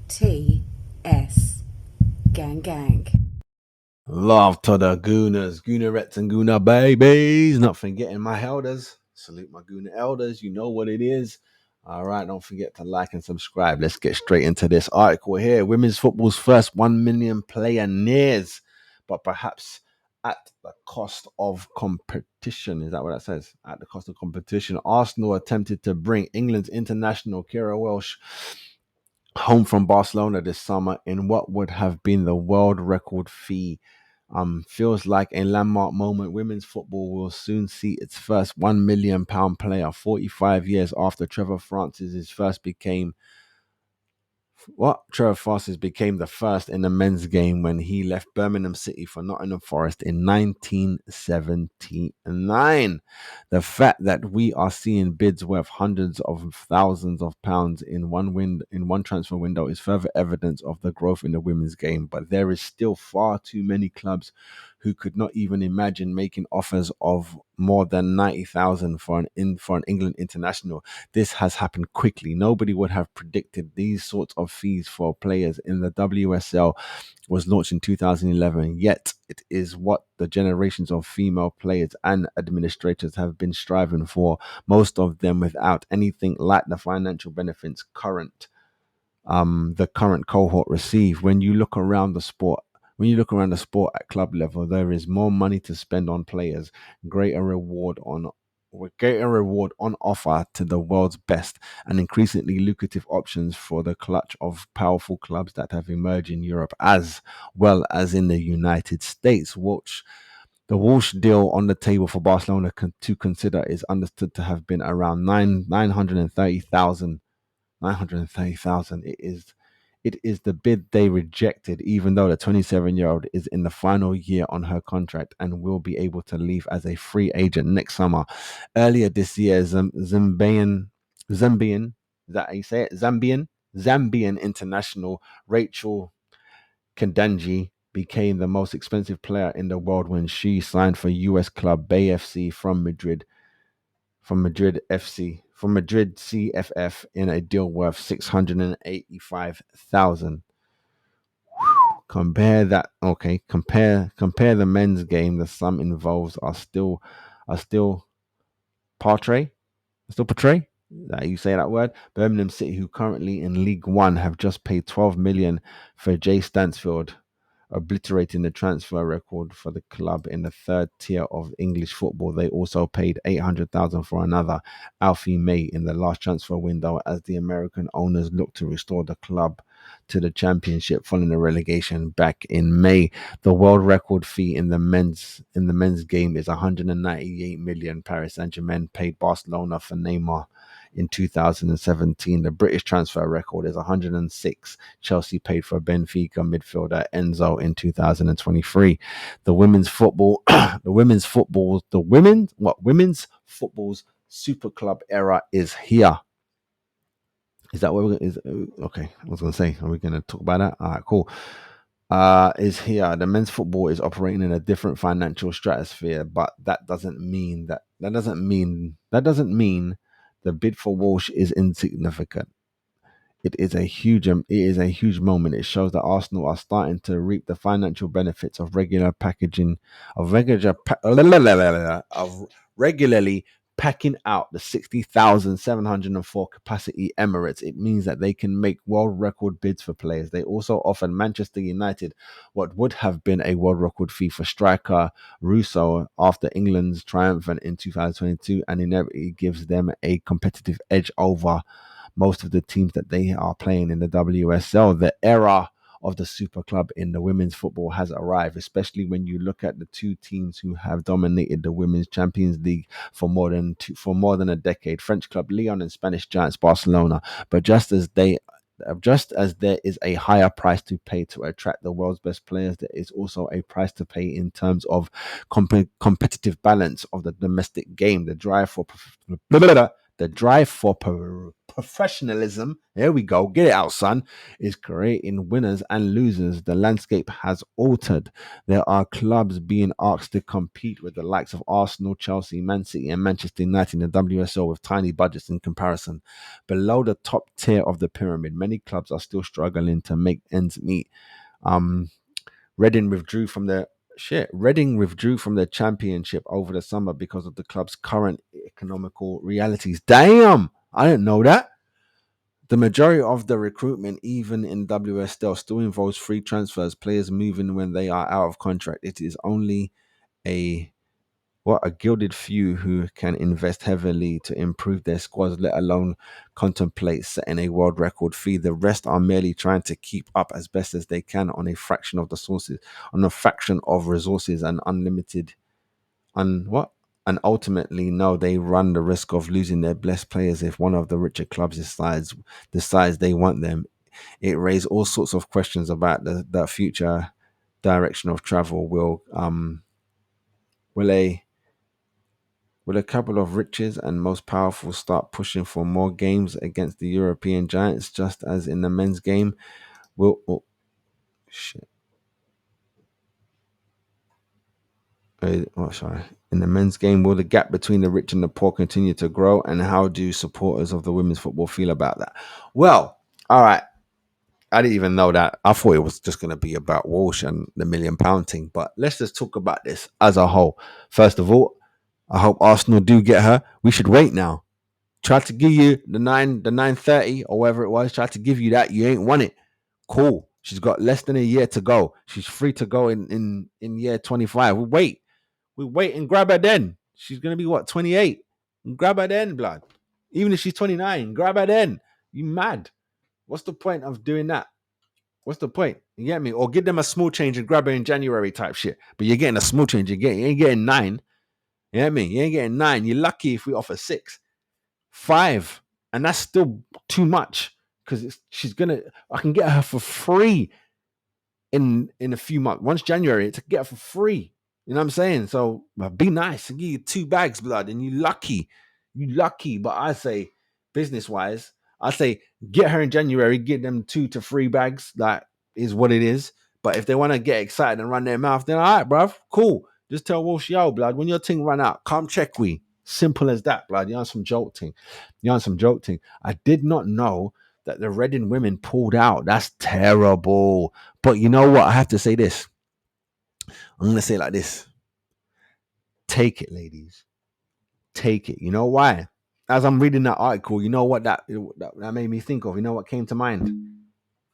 G.o.t.s. Gang gang. Love to the Gooners, Goonerettes and Gooner babies. Not forgetting my elders. Salute my Gooner elders. You know what it is. All right, don't forget to like and subscribe. Let's get straight into this article here. Women's football's first 1 million player nears, but perhaps at the cost of competition. Is that what that says? At the cost of competition. Arsenal attempted to bring England's international Kira Welsh home from Barcelona this summer in what would have been the world record fee. Feels like a landmark moment. Women's football will soon see its first £1 million player 45 years after Trevor Francis first became Trevor Francis became the first in the men's game when he left Birmingham City for Nottingham Forest in 1979. The fact that we are seeing bids worth hundreds of thousands of pounds in one transfer window is further evidence of the growth in the women's game, but there is still far too many clubs who could not even imagine making offers of more than 90,000 for an England international. This has happened quickly. Nobody would have predicted these sorts of fees for players in the WSL was launched in 2011, yet it is what the generations of female players and administrators have been striving for, most of them without anything like the financial benefits the current cohort receive. When you look around the sport at club level, there is more money to spend on players, greater reward on greater reward on offer to the world's best, and increasingly lucrative options for the clutch of powerful clubs that have emerged in Europe as well as in the United States. The Walsh deal on the table for Barcelona to consider is understood to have been around 930,000. It is the bid they rejected, even though the 27-year-old is in the final year on her contract and will be able to leave as a free agent next summer. Earlier this year, Zambian, is that how you say it? Zambian international Rachel Kandanji became the most expensive player in the world when she signed for US club Bay FC from Madrid CFF in a deal worth 685,000. Compare that. Okay, compare the men's game. The sum involves are still portray still portray that you say that word. Birmingham City, who currently in League One, have just paid 12 million for Jay Stansfield, obliterating the transfer record for the club in the third tier of English football. They also paid 800,000 for another, Alfie May, in the last transfer window as the American owners look to restore the club to the championship following the relegation back in May. The world record fee in the men's game is 198 million. Paris Saint-Germain paid Barcelona for Neymar in 2017. The British transfer record is 106. Chelsea paid for Benfica midfielder Enzo in 2023. The women's football, women's football's super club era is here. Is that what okay? I was gonna say, are we gonna talk about that? All right, cool. Is here. The men's football is operating in a different financial stratosphere, but that doesn't mean the bid for Walsh is insignificant. It is a huge moment. It shows that Arsenal are starting to reap the financial benefits of regularly packing out the 60,704 capacity Emirates. It means that they can make world record bids for players. They also offered Manchester United what would have been a world record fee for striker Russo after England's triumphant in 2022, and inevitably gives them a competitive edge over most of the teams that they are playing in the WSL. The era of the super club in the women's football has arrived, especially when you look at the two teams who have dominated the Women's Champions League for more than a decade: French club Lyon and Spanish giants Barcelona. But just as there is a higher price to pay to attract the world's best players, there is also a price to pay in terms of competitive balance of the domestic game. The The drive for professionalism, here we go, get it out, son, is creating winners and losers. The landscape has altered. There are clubs being asked to compete with the likes of Arsenal, Chelsea, Man City, and Manchester United in the WSL with tiny budgets in comparison. Below the top tier of the pyramid, many clubs are still struggling to make ends meet. Um, Reading withdrew from the Reading withdrew from the championship over the summer because of the club's current economical realities. Damn, I didn't know that. The majority of the recruitment, even in WSL, still involves free transfers, players moving when they are out of contract. It is only a a gilded few who can invest heavily to improve their squads, let alone contemplate setting a world record fee. The rest are merely trying to keep up as best as they can on a fraction of the sources, on a fraction of resources and unlimited and ultimately no, they run the risk of losing their best players if one of the richer clubs decides they want them. It raised all sorts of questions about the future direction of travel. Will a Will a couple of richest and most powerful start pushing for more games against the European giants, just as in the men's game? Will shit. Sorry. In the men's game, will the gap between the rich and the poor continue to grow? And how do supporters of the women's football feel about that? Well, all right. I didn't even know that. I thought it was just going to be about Walsh and the £1 million thing. But let's just talk about this as a whole. First of all, I hope Arsenal do get her. We should wait now. Tried to give you the 930 or whatever it was. Tried to give you that. You ain't won it. Cool. She's got less than a year to go. She's free to go in year 25. We wait and grab her then. She's gonna be what, 28? Grab her then, blood. Even if she's 29, grab her then. You mad? What's the point of doing that? What's the point? You get me? Or give them a small change and grab her in January type shit. But you're getting a small change. You ain't getting 9. You get me? You ain't getting 9. You're lucky if we offer 6. 5, and that's still too much because I can get her for free in a few months. Once January, to get her for free. You know what I'm saying? So be nice and give you 2 bags, blood, and you lucky. But I say, business wise, I say get her in January, get them 2 to 3 bags. That is what it is. But if they want to get excited and run their mouth, then all right, bruv, cool. Just tell Walsh, yo, blood, when your thing run out, come check we. Simple as that, blood. You on some joke thing. I did not know that the Reading women pulled out. That's terrible. But you know what? I have to say this. I'm going to say it like this. Take it, ladies. Take it. You know why? As I'm reading that article, you know what that made me think of? You know what came to mind?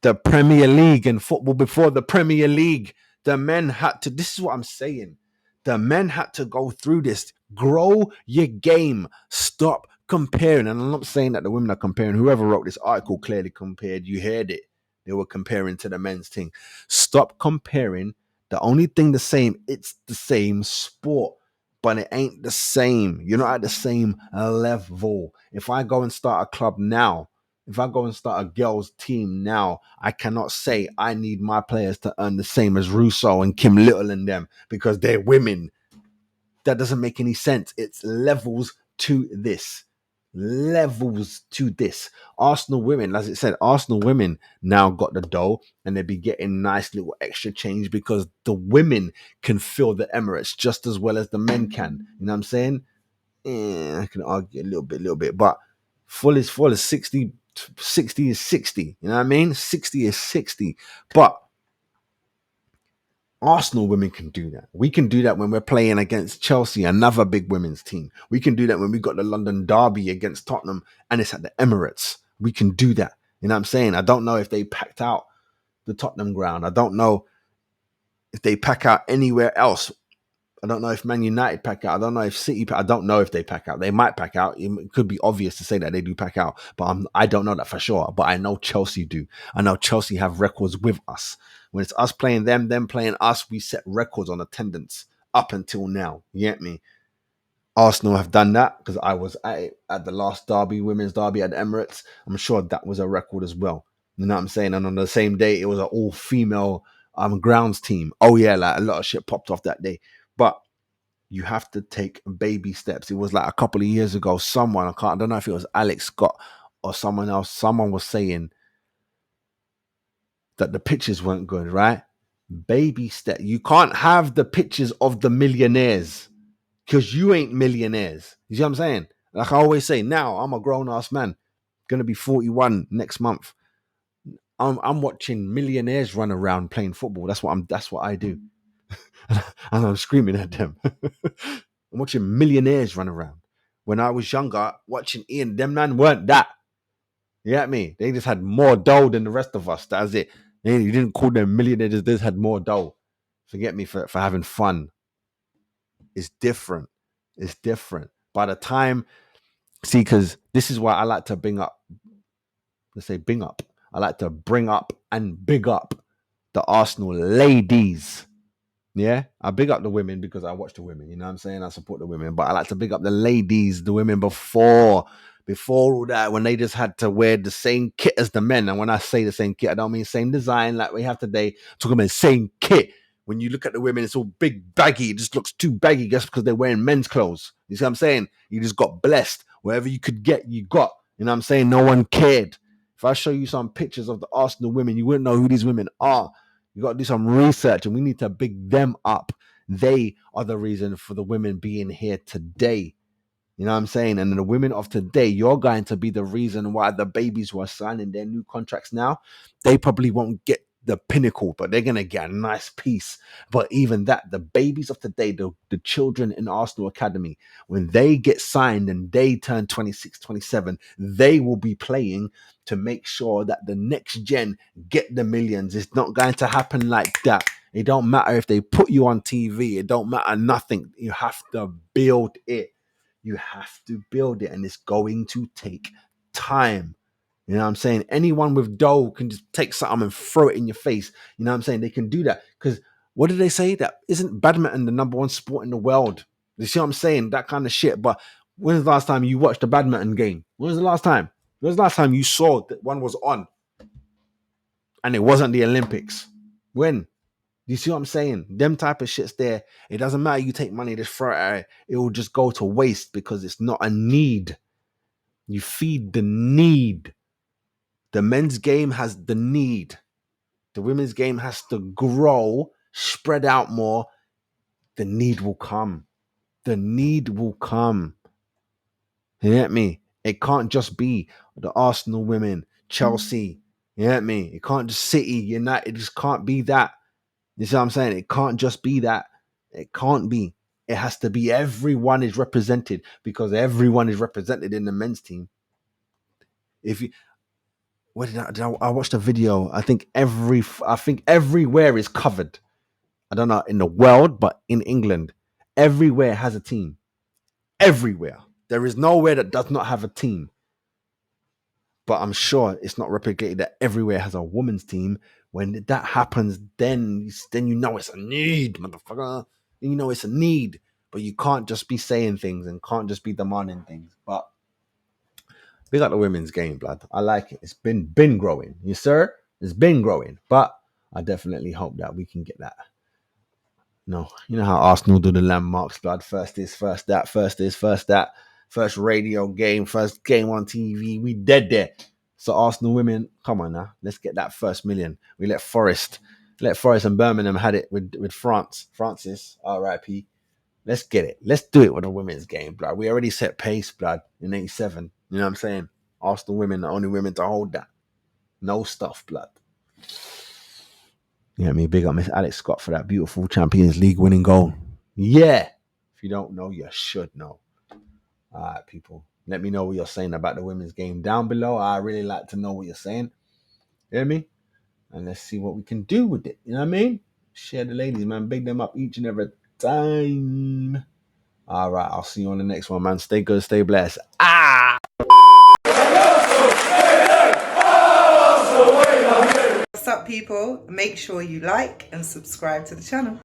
The Premier League and football before the Premier League. The men had to, this is what I'm saying. The men had to go through this. Grow your game. Stop comparing. And I'm not saying that the women are comparing. Whoever wrote this article clearly compared. You heard it. They were comparing to the men's thing. Stop comparing. The only thing the same, it's the same sport, but it ain't the same. You're not at the same level. If I go and start a club now, if I go and start a girls' team now, I cannot say I need my players to earn the same as Russo and Kim Little and them because they're women. That doesn't make any sense. It's levels to this. Levels to this. Arsenal women, as it said, Arsenal women now got the dough and they be getting nice little extra change because the women can fill the Emirates just as well as the men can. You know what I'm saying? I can argue a little bit, but full is full. 60 is 60. You know what I mean? 60 is 60. But Arsenal women can do that. We can do that when we're playing against Chelsea, another big women's team. We can do that when we got the London Derby against Tottenham and it's at the Emirates. We can do that. You know what I'm saying? I don't know if they packed out the Tottenham ground. I don't know if they pack out anywhere else. I don't know if Man United pack out. I don't know if City I don't know if they pack out. They might pack out. It could be obvious to say that they do pack out, but I don't know that for sure. But I know Chelsea do. I know Chelsea have records with us. When it's us playing them playing us, we set records on attendance up until now. You get me? Arsenal have done that because I was at it at the last derby, women's derby at the Emirates. I'm sure that was a record as well. You know what I'm saying? And on the same day, it was an all-female grounds team. Oh yeah, like a lot of shit popped off that day. But You have to take baby steps. It was like a couple of years ago, I don't know if it was Alex Scott or someone else, someone was saying that the pictures weren't good, right? Baby step. You can't have the pictures of the millionaires because you ain't millionaires. You see what I'm saying? Like I always say, now I'm a grown ass man, gonna be 41 next month. I'm watching millionaires run around playing football. That's what I do. And I'm screaming at them. I'm watching millionaires run around. When I was younger, watching Ian, them man weren't that. You get me? They just had more dough than the rest of us. That's it. You didn't call them millionaires. They just had more dough. Forget me for having fun. It's different. It's different. By the time, see, because this is why I like to bring up, let's say bring up. I like to bring up and big up the Arsenal ladies. Yeah, I big up the women because I watch the women. You know what I'm saying? I support the women, but I like to big up the ladies, the women before all that, when they just had to wear the same kit as the men. And when I say the same kit, I don't mean same design like we have today. I'm talking about the same kit. When you look at the women, it's all big baggy. It just looks too baggy just because they're wearing men's clothes. You see what I'm saying? You just got blessed. Wherever you could get, you got. You know what I'm saying? No one cared. If I show you some pictures of the Arsenal women, you wouldn't know who these women are. You got to do some research, and we need to big them up. They are the reason for the women being here today. You know what I'm saying? And the women of today, you're going to be the reason why the babies who are signing their new contracts now, they probably won't get the pinnacle, but they're going to get a nice piece. But even that, the babies of today, the children in Arsenal Academy, when they get signed and they turn 26, 27, they will be playing to make sure that the next gen get the millions. It's not going to happen like that. It don't matter if they put you on TV. It don't matter nothing. You have to build it. You have to build it, and it's going to take time. You know what I'm saying? Anyone with dough can just take something and throw it in your face. You know what I'm saying? They can do that. Because what did they say? That isn't badminton the number one sport in the world? You see what I'm saying? That kind of shit. But when's the last time you watched a badminton game? When was the last time? When was the last time you saw that one was on and it wasn't the Olympics? When? You see what I'm saying? Them type of shits there. It doesn't matter. You take money, just throw it at it. It will just go to waste because it's not a need. You feed the need. The men's game has the need. The women's game has to grow, spread out more. The need will come. The need will come. You get me? It can't just be the Arsenal women, Chelsea. You get me? It can't just City, United. It just can't be that. You see what I'm saying? It can't just be that. It can't be. It has to be everyone is represented because everyone is represented in the men's team. If you, what I watched a video. I think everywhere is covered. I don't know in the world, but in England, everywhere has a team. Everywhere. There is nowhere that does not have a team. But I'm sure it's not replicated that everywhere has a women's team. When that happens, then you know it's a need, motherfucker. You know it's a need. But you can't just be saying things and can't just be demanding things. But big up the women's game, blood. I like it. It's been growing. Yes, sir. It's been growing. But I definitely hope that we can get that. No, you know how Arsenal do the landmarks, blood. First this, first that, first this, first that, first radio game, first game on TV. We dead there. So Arsenal women, come on now, let's get that first million. We let Forest and Birmingham had it with Francis, R.I.P. Let's get it. Let's do it with the women's game, blood. We already set pace, blood, in '87. You know what I'm saying? Arsenal women, the only women to hold that. No stuff, blood. You know what I mean? Big up Miss Alex Scott for that beautiful Champions League winning goal. Yeah. If you don't know, you should know. All right, people. Let me know what you're saying about the women's game down below. I really like to know what you're saying. You hear me? And let's see what we can do with it. You know what I mean? Share the ladies, man. Big them up each and every time. All right. I'll see you on the next one, man. Stay good. Stay blessed. What's up, people? Make sure you like and subscribe to the channel.